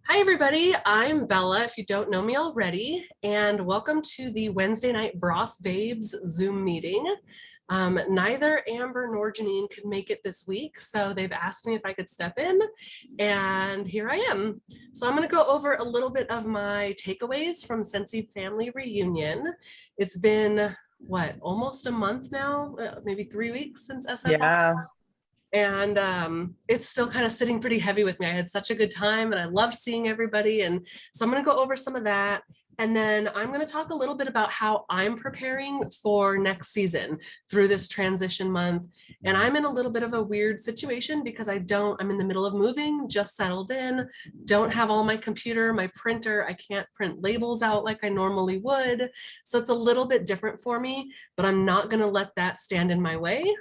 Hi, everybody. I'm Bella, if you don't know me already, and welcome to the Wednesday night Bros Babes Zoom meeting. Neither Amber nor Janine could make it this week, so they've asked me if I could step in, and here I am. So I'm going to go over a little bit of my takeaways from Scentsy Family Reunion. It's been, what, almost a month now, maybe 3 weeks since SFR. Yeah. And it's still kind of sitting pretty heavy with me. I had such a good time and I loved seeing everybody. And so I'm going to go over some of that. And then I'm going to talk a little bit about how I'm preparing for next season through this transition month. And I'm in a little bit of a weird situation because I'm in the middle of moving, just settled in, don't have all my computer, my printer. I can't print labels out like I normally would. So it's a little bit different for me, but I'm not going to let that stand in my way.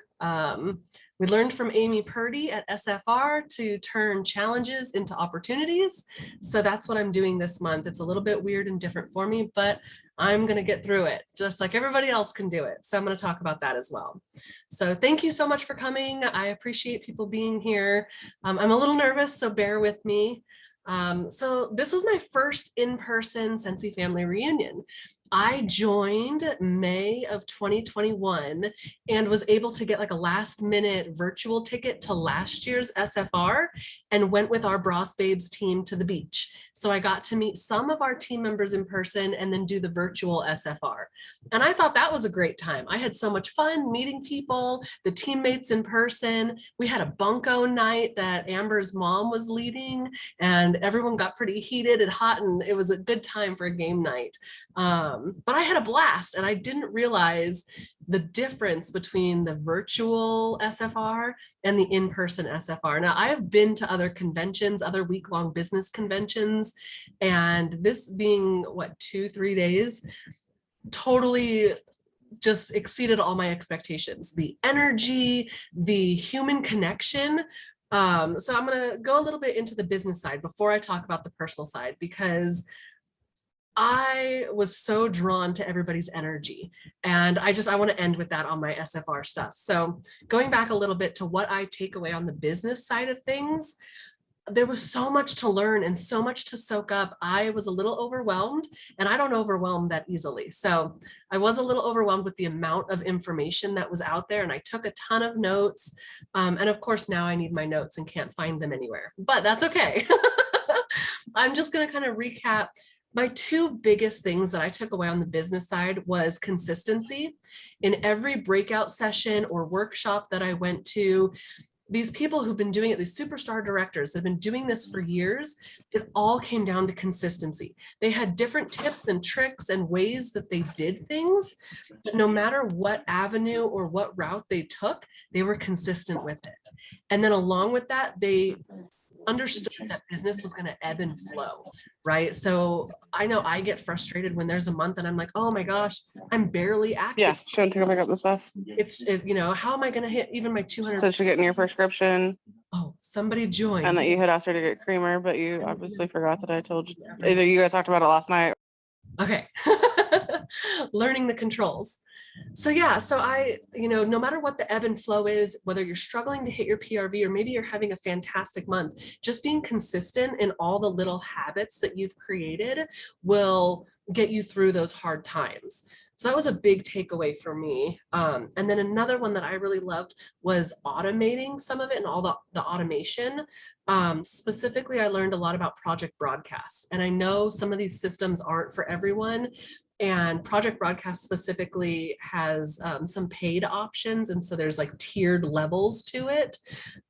We learned from Amy Purdy at SFR to turn challenges into opportunities. So that's what I'm doing this month. It's a little bit weird and different for me, but I'm going to get through it just like everybody else can do it. So I'm going to talk about that as well. So thank you so much for coming. I appreciate people being here. I'm a little nervous, so bear with me. So this was my first in-person Scentsy family reunion. I joined May of 2021 and was able to get like a last minute virtual ticket to last year's SFR and went with our Bros Babes team to the beach. So I got to meet some of our team members in person and then do the virtual SFR. And I thought that was a great time. I had so much fun meeting people, the teammates in person. We had a bunko night that Amber's mom was leading and everyone got pretty heated and hot and it was a good time for a game night. But I had a blast and I didn't realize the difference between the virtual SFR and the in-person SFR. Now, I have been to other conventions, other week-long business conventions, and this being, what, 2-3 days, totally just exceeded all my expectations. The energy, the human connection. So I'm going to go a little bit into the business side before I talk about the personal side, because I was so drawn to everybody's energy. And I want to end with that on my SFR stuff. So going back a little bit to what I take away on the business side of things, there was so much to learn and so much to soak up. I was a little overwhelmed, and I don't overwhelm that easily. So I was a little overwhelmed with the amount of information that was out there, and I took a ton of notes. And of course, now I need my notes and can't find them anywhere, but that's okay. I'm just going to kind of recap. My two biggest things that I took away on the business side was consistency. In every breakout session or workshop that I went to, these people who've been doing it, these superstar directors that have been doing this for years, it all came down to consistency. They had different tips and tricks and ways that they did things, but no matter what avenue or what route they took, they were consistent with it. And then along with that, they understood that business was going to ebb and flow, right? So I know I get frustrated when there's a month and I'm like, oh my gosh, I'm barely active. Yeah, shouldn't take back up the stuff. How am I going to hit even my 200? So she's getting your prescription. Oh, somebody joined. And that you had asked her to get creamer, but you obviously forgot that I told you. Either you guys talked about it last night. Okay. Learning the controls. So yeah, so no matter what the ebb and flow is, whether you're struggling to hit your PRV or maybe you're having a fantastic month, just being consistent in all the little habits that you've created will get you through those hard times. So that was a big takeaway for me. And then another one that I really loved was automating some of it and all the automation. Specifically, I learned a lot about Project Broadcast. And I know some of these systems aren't for everyone. And Project Broadcast specifically has some paid options. And so there's like tiered levels to it.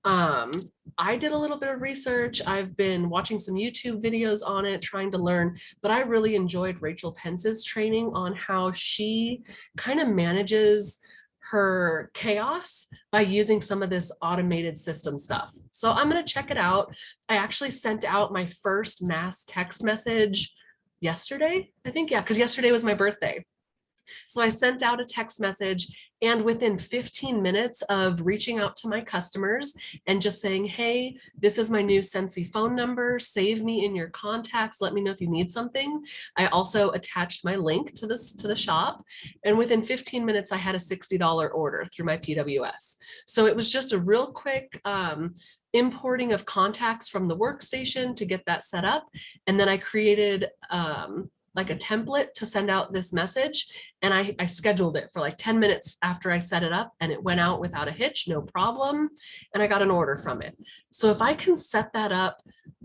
I did a little bit of research. I've been watching some YouTube videos on it, trying to learn, but I really enjoyed Rachel Pence's training on how she kind of manages her chaos by using some of this automated system stuff. So I'm going to check it out. I actually sent out my first mass text message yesterday, I think. Yeah, because yesterday was my birthday. So I sent out a text message, and within 15 minutes of reaching out to my customers and just saying, hey, this is my new Scentsy phone number, save me in your contacts, let me know if you need something. I also attached my link to the shop, and within 15 minutes I had a $60 order through my PWS. So it was just a real quick importing of contacts from the workstation to get that set up. And then I created like a template to send out this message. And I scheduled it for like 10 minutes after I set it up, and it went out without a hitch, no problem. And I got an order from it. So if I can set that up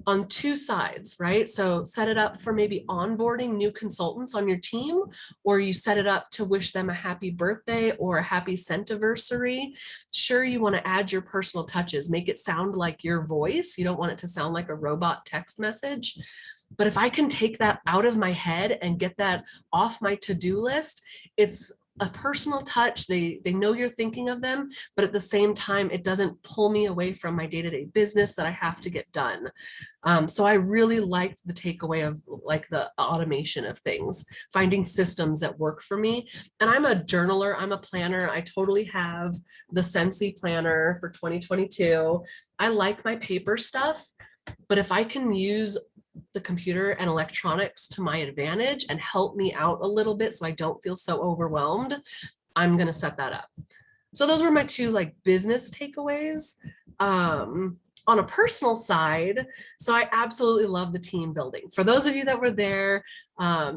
on two sides, right? So set it up for maybe onboarding new consultants on your team, or you set it up to wish them a happy birthday or a happy Scentiversary. Sure, you want to add your personal touches, make it sound like your voice. You don't want it to sound like a robot text message. But if I can take that out of my head and get that off my to-do list, it's a personal touch. They know you're thinking of them, but at the same time, it doesn't pull me away from my day-to-day business that I have to get done. So I really liked the takeaway of like the automation of things, finding systems that work for me. And I'm a journaler, I'm a planner. I totally have the Scentsy planner for 2022. I like my paper stuff, but if I can use the computer and electronics to my advantage and help me out a little bit so I don't feel so overwhelmed, I'm going to set that up. So those were my two like business takeaways. On a personal side, so I absolutely love the team building. For those of you that were there,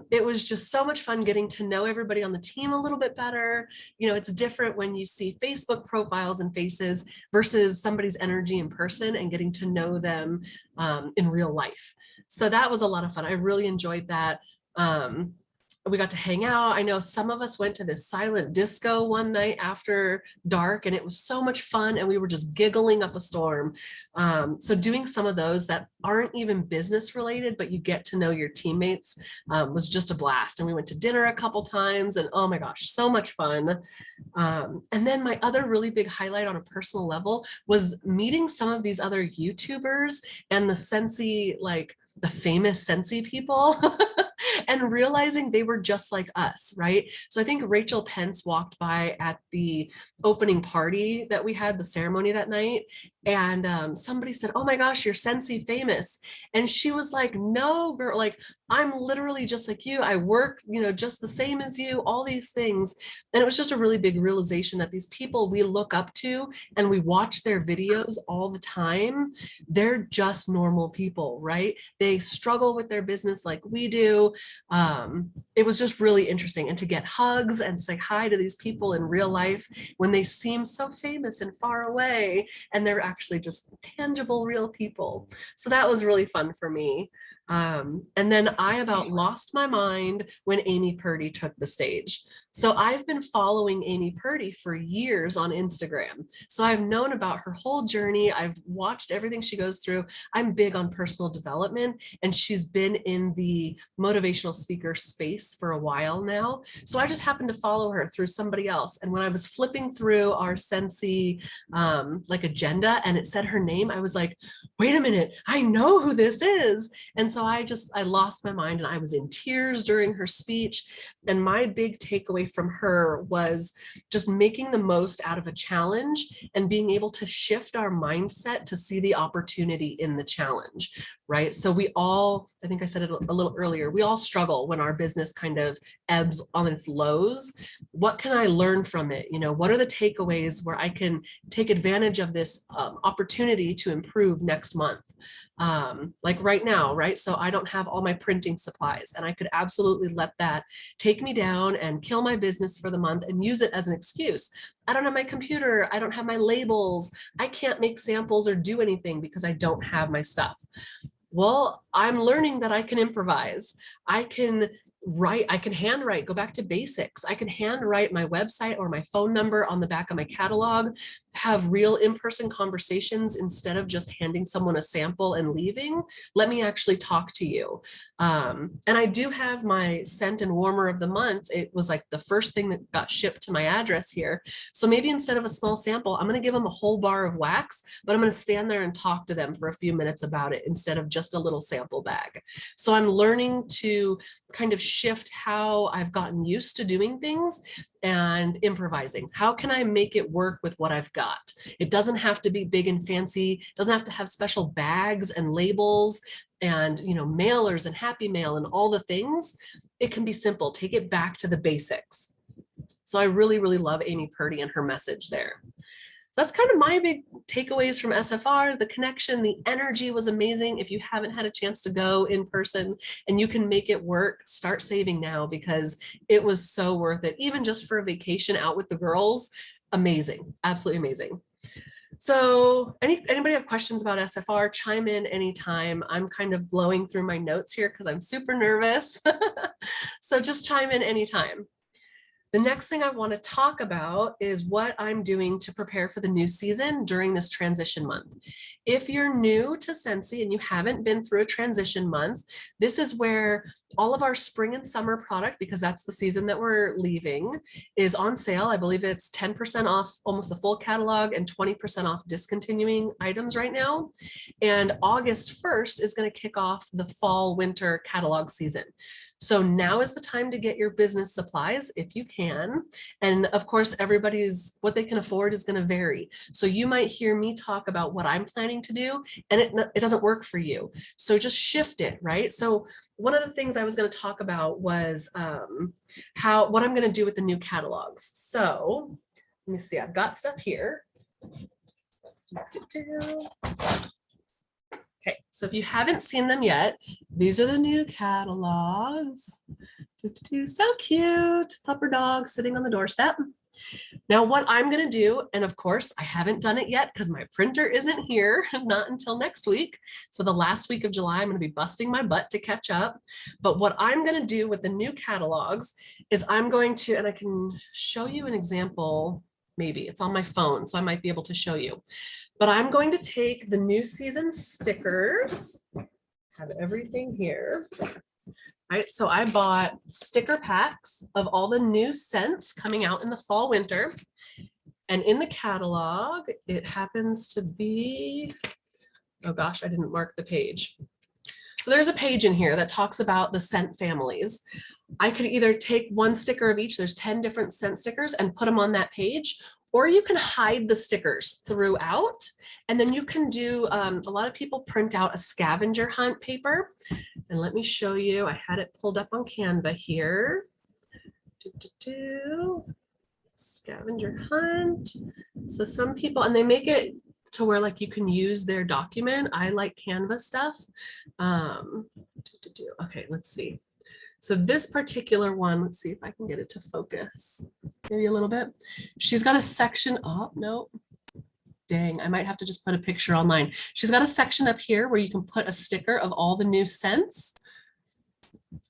it was just so much fun getting to know everybody on the team a little bit better. You know, it's different when you see Facebook profiles and faces versus somebody's energy in person and getting to know them in real life. So that was a lot of fun. I really enjoyed that. We got to hang out. I know some of us went to this silent disco one night after dark, and it was so much fun, and we were just giggling up a storm. So doing some of those that aren't even business related, but you get to know your teammates was just a blast. And we went to dinner a couple times, and oh my gosh, so much fun. And then my other really big highlight on a personal level was meeting some of these other YouTubers and the Scentsy, like the famous Scentsy people. And realizing they were just like us, right? So I think Rachel Pence walked by at the opening party that we had, the ceremony that night, and somebody said, "Oh my gosh, you're Scentsy famous." And she was like, "No, girl, like I'm literally just like you. I work, you know, just the same as you, all these things." And it was just a really big realization that these people we look up to and we watch their videos all the time, they're just normal people, right? They struggle with their business like we do. It was just really interesting. And to get hugs and say hi to these people in real life when they seem so famous and far away, and they're actually just tangible, real people. So that was really fun for me. And then I about lost my mind when Amy Purdy took the stage. So I've been following Amy Purdy for years on Instagram. So I've known about her whole journey. I've watched everything she goes through. I'm big on personal development, and she's been in the motivational speaker space for a while now. So I just happened to follow her through somebody else. And when I was flipping through our Scentsy like agenda and it said her name, I was like, wait a minute, I know who this is. And so I lost my mind, and I was in tears during her speech. And my big takeaway from her was just making the most out of a challenge and being able to shift our mindset to see the opportunity in the challenge, right? So we all, I think I said it a little earlier, we all struggle when our business kind of ebbs on its lows. What can I learn from it? You know, what are the takeaways where I can take advantage of this opportunity to improve next month? Like right now, right? So I don't have all my printing supplies, and I could absolutely let that take me down and kill my business for the month and use it as an excuse. I don't have my computer. I don't have my labels. I can't make samples or do anything because I don't have my stuff. Well, I'm learning that I can improvise. I can write, I can handwrite, go back to basics. I can handwrite my website or my phone number on the back of my catalog, have real in-person conversations instead of just handing someone a sample and leaving. Let me actually talk to you. And I do have my scent and warmer of the month. It was like the first thing that got shipped to my address here. So maybe instead of a small sample, I'm going to give them a whole bar of wax, but I'm going to stand there and talk to them for a few minutes about it instead of just a little sample bag. So I'm learning to kind of shift how I've gotten used to doing things and improvising. How can I make it work with what I've got? It doesn't have to be big and fancy. It doesn't have to have special bags and labels and, you know, mailers and happy mail and all the things. It can be simple. Take it back to the basics. So I really, really love Amy Purdy and her message there. So that's kind of my big takeaways from SFR. The connection, the energy was amazing. If you haven't had a chance to go in person and you can make it work, start saving now because it was so worth it. Even just for a vacation out with the girls, amazing, absolutely amazing. So anybody have questions about SFR, chime in anytime. I'm kind of blowing through my notes here because I'm super nervous. So just chime in anytime. The next thing I want to talk about is what I'm doing to prepare for the new season during this transition month. If you're new to Scentsy and you haven't been through a transition month, this is where all of our spring and summer product, because that's the season that we're leaving, is on sale. I believe it's 10% off almost the full catalog and 20% off discontinuing items right now. And August 1st is going to kick off the fall winter catalog season. So now is the time to get your business supplies if you can. And of course, what they can afford is going to vary. So you might hear me talk about what I'm planning to do and it doesn't work for you. So just shift it, right? So one of the things I was going to talk about was what I'm going to do with the new catalogs. So let me see, I've got stuff here. Okay, so if you haven't seen them yet, these are the new catalogs. So cute, pupper dog sitting on the doorstep. Now what I'm gonna do, and of course I haven't done it yet because my printer isn't here, not until next week. So the last week of July, I'm gonna be busting my butt to catch up. But what I'm gonna do with the new catalogs is I'm going to, and I can show you an example, maybe it's on my phone, so I might be able to show you. But I'm going to take the new season stickers, have everything here. Right, so I bought sticker packs of all the new scents coming out in the fall winter. And in the catalog, it happens to be, oh gosh, I didn't mark the page. So there's a page in here that talks about the scent families. I could either take one sticker of each, there's 10 different scent stickers, and put them on that page, or you can hide the stickers throughout. And then you can do, a lot of people print out a scavenger hunt paper. And let me show you, I had it pulled up on Canva here. Scavenger hunt. So some people, and they make it to where like you can use their document. I like Canva stuff. Okay, let's see. So this particular one, let's see if I can get it to focus maybe a little bit. She's got a section, oh, no. Dang, I might have to just put a picture online. She's got a section up here where you can put a sticker of all the new scents.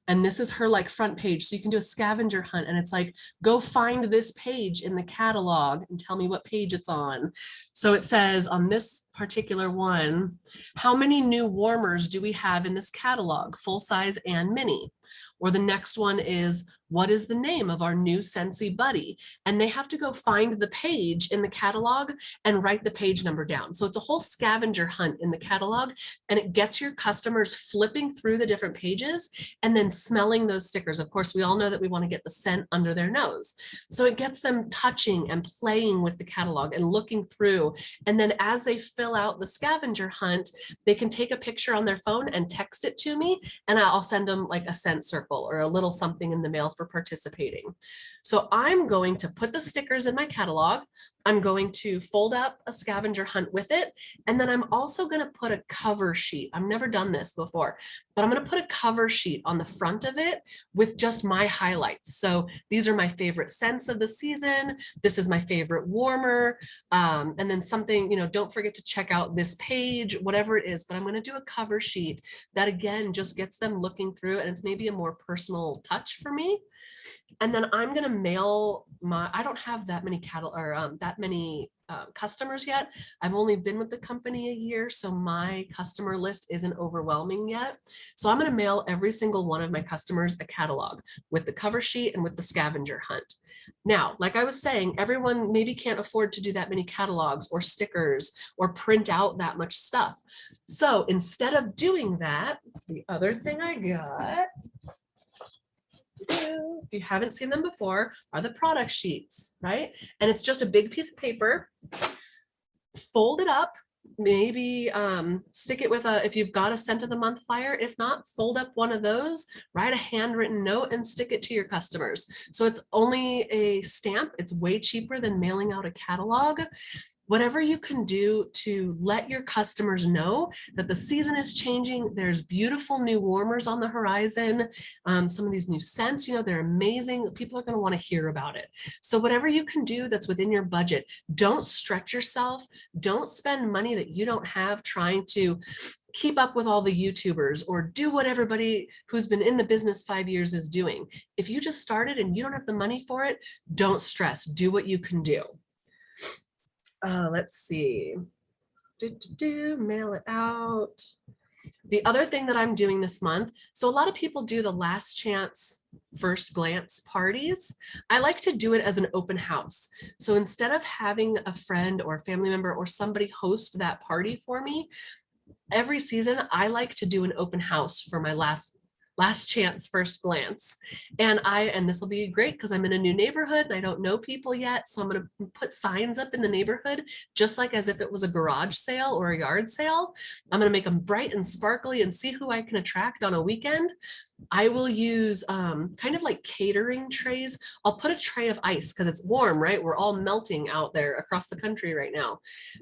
And this is her like front page. So you can do a scavenger hunt and it's like, go find this page in the catalog and tell me what page it's on. So it says on this particular one, how many new warmers do we have in this catalog, full size and mini? Or the next one is, what is the name of our new Scentsy buddy? And they have to go find the page in the catalog and write the page number down. So it's a whole scavenger hunt in the catalog and it gets your customers flipping through the different pages and then smelling those stickers. Of course, we all know that we want to get the scent under their nose. So it gets them touching and playing with the catalog and looking through. And then as they fill out the scavenger hunt, they can take a picture on their phone and text it to me. And I'll send them like a scent circle or a little something in the mail for participating. So I'm going to put the stickers in my catalog. I'm going to fold up a scavenger hunt with it. And then I'm also going to put a cover sheet. I've never done this before, but I'm going to put a cover sheet on the front of it with just my highlights. So these are my favorite scents of the season. This is my favorite warmer. And then something, don't forget to check out this page, whatever it is, but I'm going to do a cover sheet that again, just gets them looking through and it's maybe a more personal touch for me. And then I'm going to mail I don't have that many customers yet. I've only been with the company a year, so my customer list isn't overwhelming yet. So I'm going to mail every single one of my customers a catalog with the cover sheet and with the scavenger hunt. Now, like I was saying, everyone maybe can't afford to do that many catalogs or stickers or print out that much stuff. So instead of doing that, the other thing I got, if you haven't seen them before, are the product sheets, right? And it's just a big piece of paper, fold it up, maybe stick it with if you've got a scent of the month flyer. If not, fold up one of those, write a handwritten note and stick it to your customers. So it's only a stamp. It's way cheaper than mailing out a catalog. whatever you can do to let your customers know that the season is changing. There's beautiful new warmers on the horizon. Some of these new scents, they're amazing. People are going to want to hear about it. So whatever you can do that's within your budget, don't stretch yourself. Don't spend money that you don't have trying to keep up with all the YouTubers or do what everybody who's been in the business 5 years is doing. If you just started and you don't have the money for it, don't stress. Do what you can do. Let's see. Mail it out. The other thing that I'm doing this month, so a lot of people do the last chance first glance parties. I like to do it as an open house. So instead of having a friend or a family member or somebody host that party for me, every season I like to do an open house for my last chance first glance. And this will be great because I'm in a new neighborhood and I don't know people yet. So I'm going to put signs up in the neighborhood, just like as if it was a garage sale or a yard sale. I'm going to make them bright and sparkly and see who I can attract on a weekend. I will use kind of like catering trays. I'll put a tray of ice because it's warm, right? We're all melting out there across the country right now.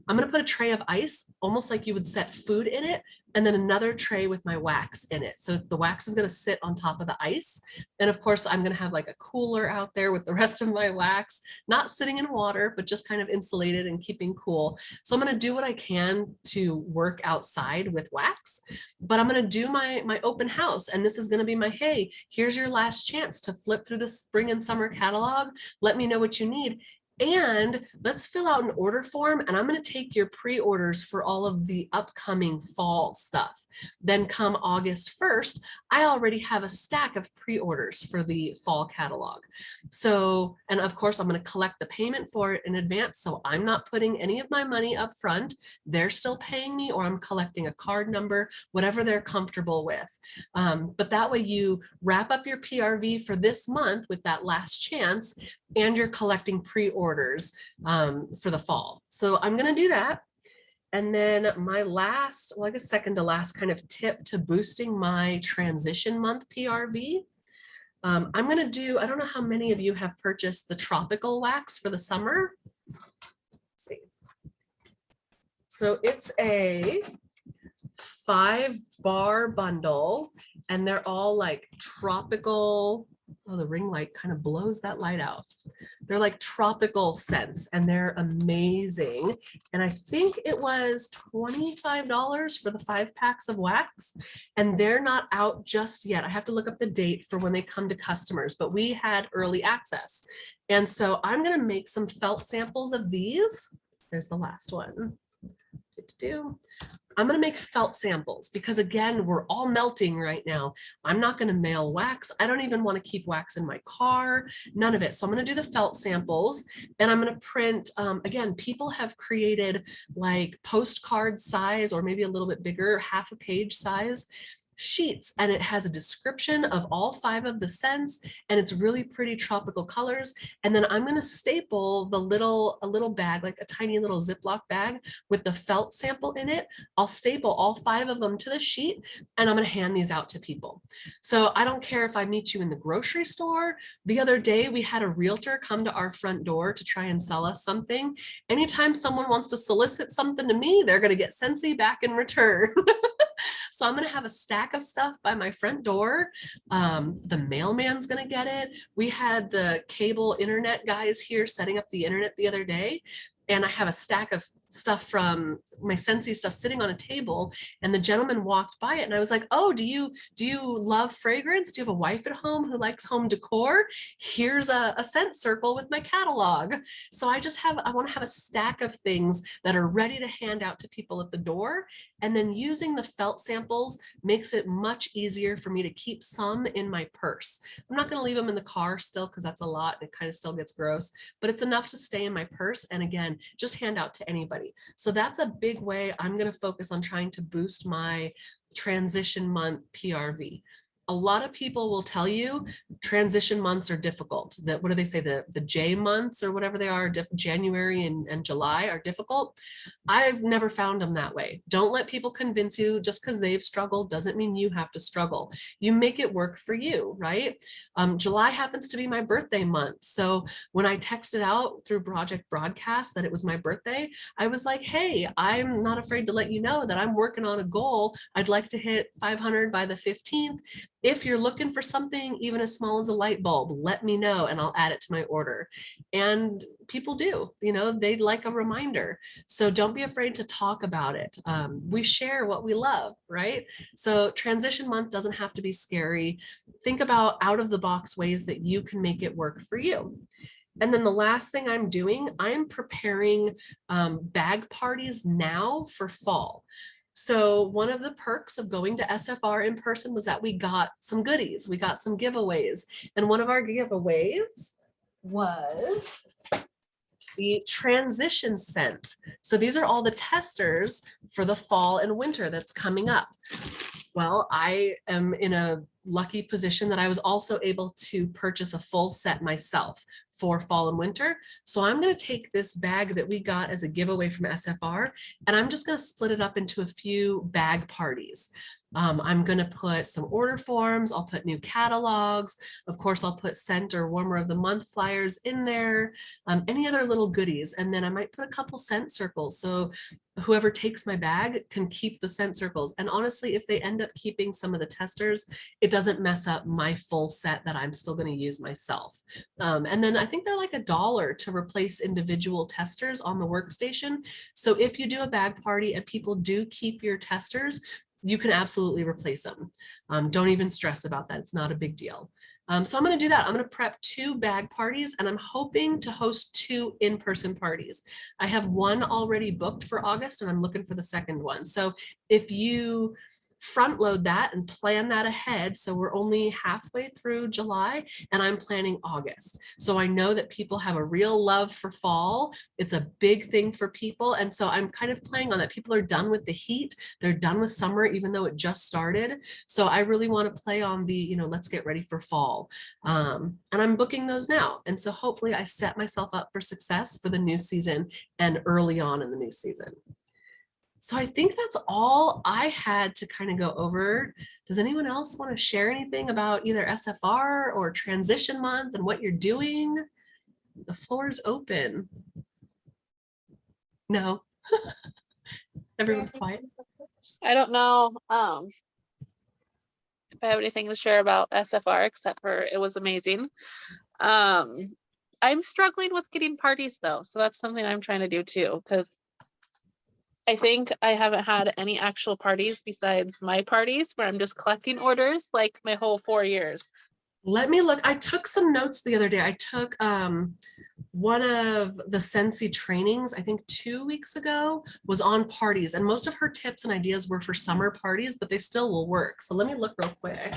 I'm going to put a tray of ice, almost like you would set food in it, and then another tray with my wax in it. So the wax is going to sit on top of the ice. And of course, I'm going to have like a cooler out there with the rest of my wax, not sitting in water, but just kind of insulated and keeping cool. So I'm going to do what I can to work outside with wax, but I'm going to do my open house. And this is going to be my, hey, here's your last chance to flip through the spring and summer catalog. Let me know what you need. And let's fill out an order form, and I'm going to take your pre-orders for all of the upcoming fall stuff. Then come August 1st, I already have a stack of pre-orders for the fall catalog. So, and of course, I'm going to collect the payment for it in advance. So I'm not putting any of my money up front. They're still paying me, or I'm collecting a card number, whatever they're comfortable with. But that way you wrap up your PRV for this month with that last chance, and you're collecting pre-orders for the fall. So I'm going to do that. And then my last, well, I guess second to last kind of tip to boosting my transition month PRV. I'm going to do, I don't know how many of you have purchased the tropical wax for the summer. Let's see. So it's a 5-bar bundle, and they're all like tropical. Oh, the ring light kind of blows that light out. They're like tropical scents, and they're amazing. And I think it was $25 for the 5 packs of wax, and they're not out just yet. I have to look up the date for when they come to customers, but we had early access. And so I'm going to make some felt samples of these. There's the last one. I'm going to make felt samples because, again, we're all melting right now. I'm not going to mail wax. I don't even want to keep wax in my car, none of it. So I'm going to do the felt samples, and I'm going to print, again, people have created like postcard size or maybe a little bit bigger, half a page size sheets, and it has a description of all 5 of the scents, and it's really pretty tropical colors. And then I'm going to staple a little bag, like a tiny little Ziploc bag with the felt sample in it. I'll staple all 5 of them to the sheet, and I'm going to hand these out to people. So I don't care if I meet you in the grocery store. The other day we had a realtor come to our front door to try and sell us something. Anytime someone wants to solicit something to me, they're going to get Scentsy back in return. So I'm going to have a stack of stuff by my front door. The mailman's going to get it. We had the cable internet guys here setting up the internet the other day, and I have a stack of stuff from my Scentsy stuff sitting on a table, and the gentleman walked by it, and I was like, oh, do you love fragrance? Do you have a wife at home who likes home decor? Here's a scent circle with my catalog. So I want to have a stack of things that are ready to hand out to people at the door. And then using the felt samples makes it much easier for me to keep some in my purse. I'm not going to leave them in the car still, because that's a lot and it kind of still gets gross, but it's enough to stay in my purse. And again, just hand out to anybody. So that's a big way I'm going to focus on trying to boost my transition month PRV. a lot of people will tell you transition months are difficult. That, what do they say? The J months or whatever they are, January and July are difficult. I've never found them that way. Don't let people convince you just because they've struggled doesn't mean you have to struggle. You make it work for you, right? July happens to be my birthday month. So when I texted out through Project Broadcast that it was my birthday, I was like, hey, I'm not afraid to let you know that I'm working on a goal. I'd like to hit 500 by the 15th. If you're looking for something even as small as a light bulb, let me know and I'll add it to my order. And people do, you know, they'd like a reminder. So don't be afraid to talk about it. We share what we love, right? So transition month doesn't have to be scary. Think about out of the box ways that you can make it work for you. And then the last thing I'm doing, I'm preparing bag parties now for fall. So one of the perks of going to SFR in person was that we got some goodies, we got some giveaways. And one of our giveaways was the transition scent. So these are all the testers for the fall and winter that's coming up. Well, I am in a lucky position that I was also able to purchase a full set myself for fall and winter. So I'm going to take this bag that we got as a giveaway from SFR, and I'm just going to split it up into a few bag parties. I'm going to put some order forms. I'll put new catalogs. Of course, I'll put scent or warmer of the month flyers in there, any other little goodies. And then I might put a couple scent circles. So whoever takes my bag can keep the scent circles. And honestly, if they end up keeping some of the testers, it doesn't mess up my full set that I'm still going to use myself. And then I think they're like $1 to replace individual testers on the workstation. So if you do a bag party and people do keep your testers, you can absolutely replace them. Don't even stress about that. It's not a big deal. So I'm going to do that. I'm going to prep 2 bag parties, and I'm hoping to host 2 in-person parties. I have one already booked for August, and I'm looking for the second one. So if you front load that and plan that ahead. So we're only halfway through July and I'm planning August. So I know that people have a real love for fall. It's a big thing for people. And so I'm kind of playing on that. People are done with the heat. They're done with summer, even though it just started. So I really want to play on the, you know, let's get ready for fall. And I'm booking those now. And so hopefully I set myself up for success for the new season and early on in the new season. So I think that's all I had to kind of go over. Does anyone else want to share anything about either SFR or transition month and what you're doing? The floor is open. No. Everyone's quiet. I don't know if I have anything to share about SFR except for it was amazing. I'm struggling with getting parties though, so that's something I'm trying to do too, because I think I haven't had any actual parties besides my parties where I'm just collecting orders like my whole 4 years. Let me look. I took some notes the other day. I took one of the Scentsy trainings, I think 2 weeks ago, was on parties. And most of her tips and ideas were for summer parties, but they still will work. So let me look real quick.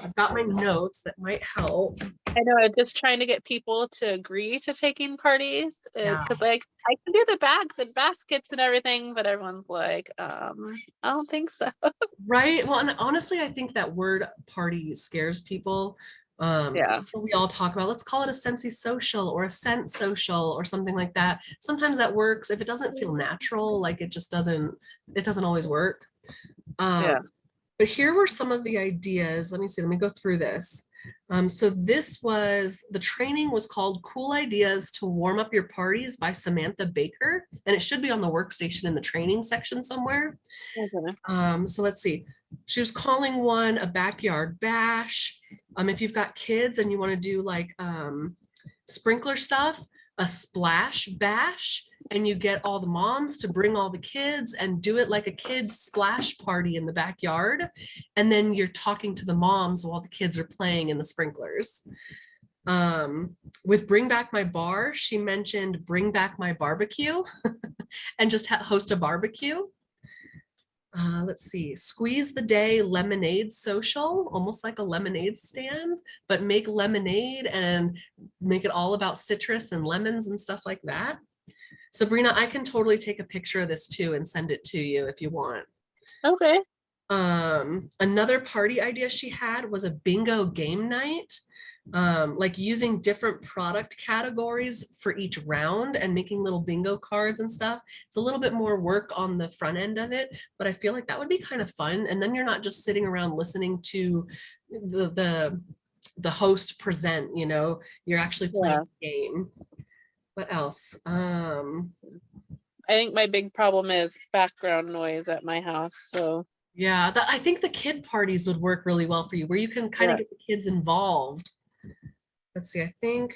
I've got my notes that might help. I know, I'm just trying to get people to agree to taking parties because like I can do the bags and baskets and everything, but everyone's like, I don't think so. Right. Well, and honestly, I think that word party scares people. Yeah. We all talk about, let's call it a Scentsy social or a scent social or something like that. Sometimes that works. If it doesn't feel natural, like it doesn't always work. Yeah. But here were some of the ideas. Let me see, let me go through this. So the training was called Cool Ideas to Warm Up Your Parties by Samantha Baker. And it should be on the workstation in the training section somewhere. Okay. So let's see. She was calling one a backyard bash. If you've got kids and you want to do like sprinkler stuff, a splash bash, and you get all the moms to bring all the kids and do it like a kids splash party in the backyard. And then you're talking to the moms while the kids are playing in the sprinklers. With Bring Back My Bar, she mentioned Bring Back My Barbecue and just host a barbecue. Let's see, Squeeze the Day Lemonade Social, almost like a lemonade stand, but make lemonade and make it all about citrus and lemons and stuff like that. Sabrina, I can totally take a picture of this too and send it to you if you want. Okay. Another party idea she had was a bingo game night, like using different product categories for each round and making little bingo cards and stuff. It's a little bit more work on the front end of it, but I feel like that would be kind of fun. And then you're not just sitting around listening to the host present, you know, you're actually playing the game. What else? I think my big problem is background noise at my house. So Yeah, I think the kid parties would work really well for you, where you can kind of get the kids involved. Let's see, I think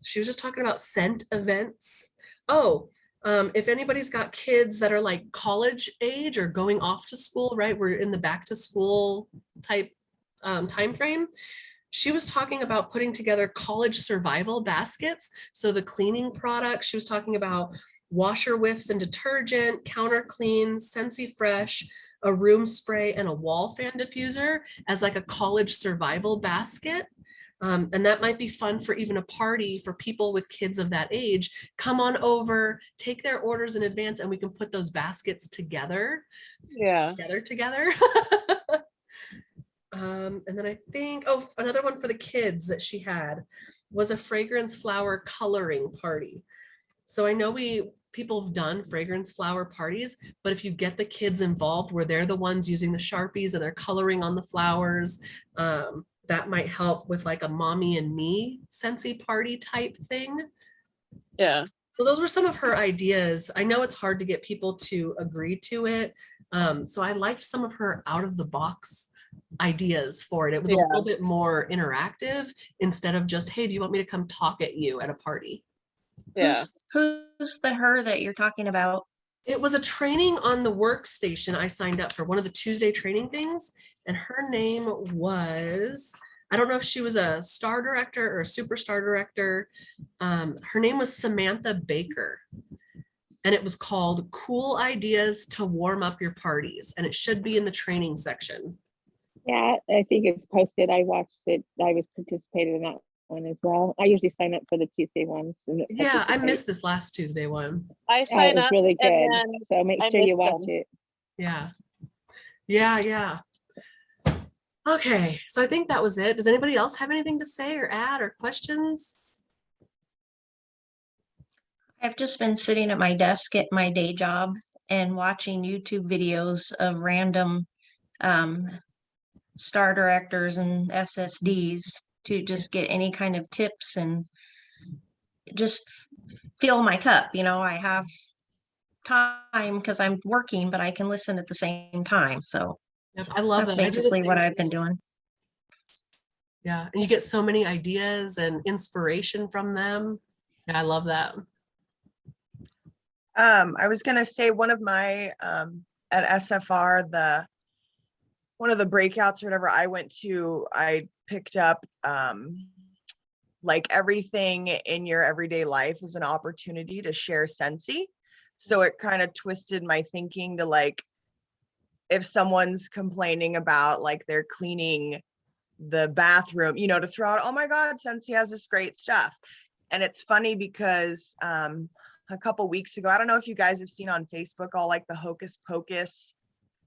she was just talking about scent events. Oh, if anybody's got kids that are like college age or going off to school, right? We're in the back to school type time frame. She was talking about putting together college survival baskets. So the cleaning products, she was talking about washer whiffs and detergent, counter clean, Scentsy Fresh, a room spray, and a wall fan diffuser as like a college survival basket. And that might be fun for even a party for people with kids of that age. Come on over, take their orders in advance, and we can put those baskets together. yeah. Together. And then I think, oh, another one for the kids that she had was a fragrance flower coloring party. So I know people have done fragrance flower parties, but if you get the kids involved where they're the ones using the Sharpies and they're coloring on the flowers, that might help with like a mommy and me Scentsy party type thing. Yeah. So those were some of her ideas. I know it's hard to get people to agree to it. So I liked some of her out of the box ideas for it. It was a little bit more interactive instead of just, hey, do you want me to come talk at you at a party? Yeah. Who's the her that you're talking about? It was a training on the workstation I signed up for, one of the Tuesday training things. And her name was, I don't know if she was a star director or a superstar director. Her name was Samantha Baker. And it was called Cool Ideas to Warm Up Your Parties. And it should be in the training section. Yeah, I think it's posted. I watched it. I was participating in that one as well. I usually sign up for the Tuesday ones. And Yeah, I missed this last Tuesday one. I Oh, it sign was up really good. and then So make I sure you miss watch them. it. Yeah. Yeah. Okay, so I think that was it. Does anybody else have anything to say or add or questions? I've just been sitting at my desk at my day job and watching YouTube videos of random star directors and SSDs to just get any kind of tips and just fill my cup. You know, I have time because I'm working, but I can listen at the same time. So Yep, I love that's that. I do the basically same what I've been thing. doing. Yeah, and you get so many ideas and inspiration from them. Yeah, I love that. I was gonna say one of my at SFR, one of the breakouts or whatever I went to, I picked up like everything in your everyday life is an opportunity to share Scentsy. So it kind of twisted my thinking to like, if someone's complaining about like they're cleaning the bathroom, you know, to throw out, oh my God, Scentsy has this great stuff. And it's funny because a couple weeks ago, I don't know if you guys have seen on Facebook all like the Hocus Pocus,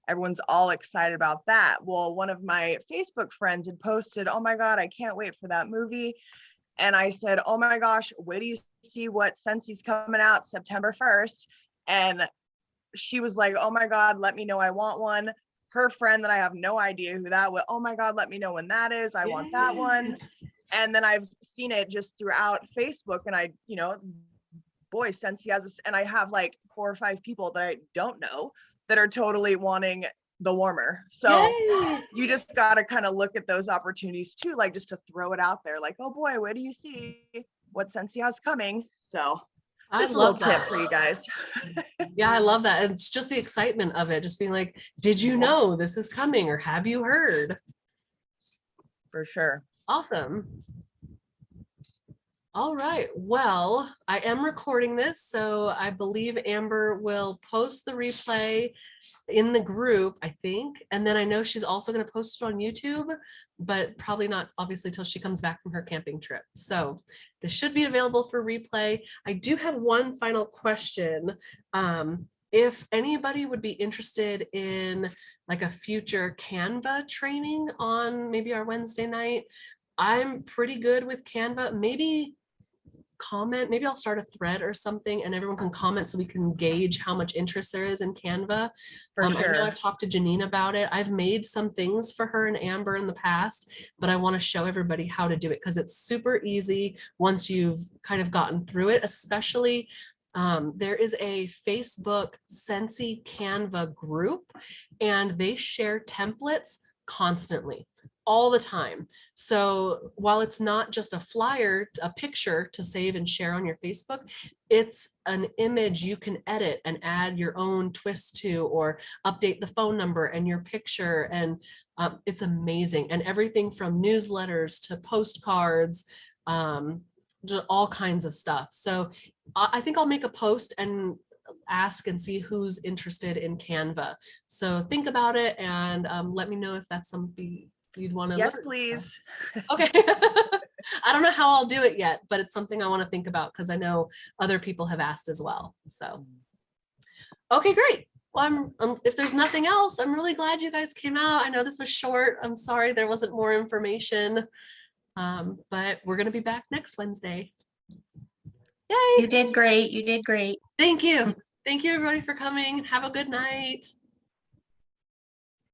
everyone's all excited about that. Well, one of my Facebook friends had posted, oh my God, I can't wait for that movie. And I said, oh my gosh, wait till you see what Scentsy's coming out September 1st. And she was like, oh my God, let me know, I want one. Her friend that I have no idea who that was, oh my God, let me know when that is, I want that one. And then I've seen it just throughout Facebook, and I, you know, boy, Scentsy has this, and I have like 4 or 5 people that I don't know that are totally wanting the warmer. So Yay! you just got to kind of look at those opportunities too, like just to throw it out there, like, oh boy, where do you see what Scentsy has coming? So just a little tip for you guys. Yeah, I love that. It's just the excitement of it, just being like, did you know this is coming, or have you heard? For sure. Awesome. All right, well, I am recording this, so I believe Amber will post the replay in the group, I think. And then I know she's also going to post it on YouTube, but probably not obviously till she comes back from her camping trip. So this should be available for replay. I do have one final question. if anybody would be interested in like a future Canva training on maybe our Wednesday night, I'm pretty good with Canva. Maybe comment, maybe I'll start a thread or something and everyone can comment so we can gauge how much interest there is in Canva. For I know sure. I've talked to Janine about it. I've made some things for her and Amber in the past, but I want to show everybody how to do it because it's super easy once you've kind of gotten through it, especially there is a Facebook Scentsy Canva group and they share templates constantly, all the time. So while it's not just a flyer, a picture to save and share on your Facebook, it's an image you can edit and add your own twist to, or update the phone number and your picture. And it's amazing. And everything from newsletters to postcards, all kinds of stuff. So I think I'll make a post and ask and see who's interested in Canva. So think about it and let me know if that's something you'd want to Yes, learn. please. So, okay. I don't know how I'll do it yet, but it's something I want to think about because I know other people have asked as well. So, okay, great. Well, if there's nothing else, I'm really glad you guys came out. I know this was short. I'm sorry there wasn't more information, but we're going to be back next Wednesday. Yay. You did great. You did great. Thank you. Thank you everybody for coming. Have a good night.